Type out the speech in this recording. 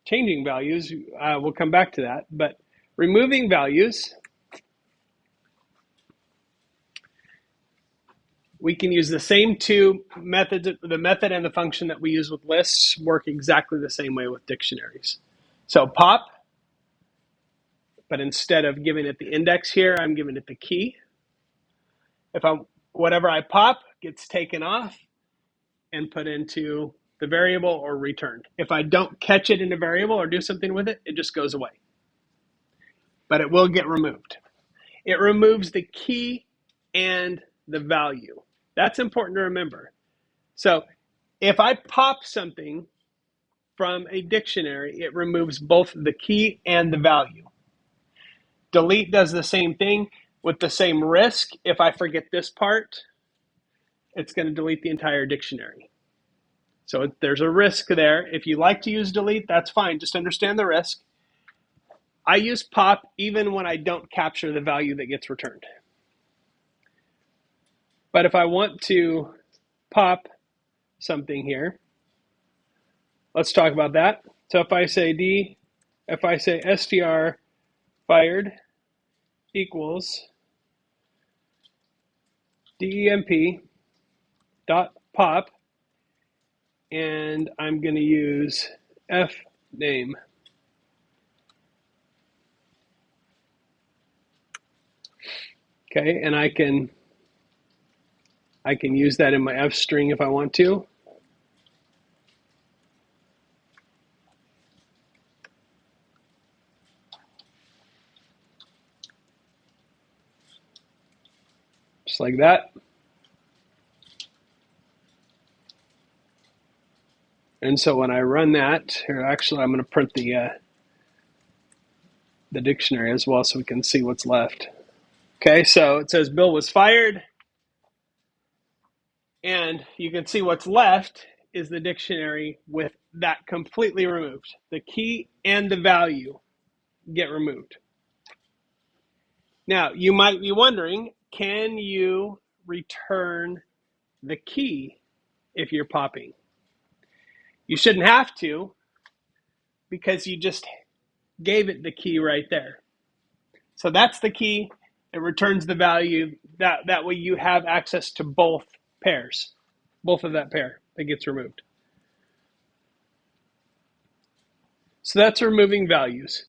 changing values, we'll come back to that. But removing values, we can use the same two methods. The method and the function that we use with lists work exactly the same way with dictionaries. So pop, but instead of giving it the index here, I'm giving it the key. If whatever I pop gets taken off and put into the variable or returned. If I don't catch it in a variable or do something with it, it just goes away. But it will get removed. It removes the key and the value. That's important to remember. So if I pop something from a dictionary, it removes both the key and the value. Delete does the same thing with the same risk. If I forget this part, it's going to delete the entire dictionary. So there's a risk there. If you like to use delete, that's fine. Just understand the risk. I use pop even when I don't capture the value that gets returned. But if I want to pop something here, let's talk about that. So if I say str fired equals demp dot pop, and I'm going to use f name. Okay, and I can use that in my f string if I want to. Just like that. And so when I run that, here actually I'm going to print the dictionary as well so we can see what's left. Okay, so it says Bill was fired. And you can see what's left is the dictionary with that completely removed. The key and the value get removed. Now, you might be wondering, can you return the key if you're popping? You shouldn't have to, because you just gave it the key right there. So that's the key. It returns the value. That way you have access to both pairs, both of that pair that gets removed. So that's removing values.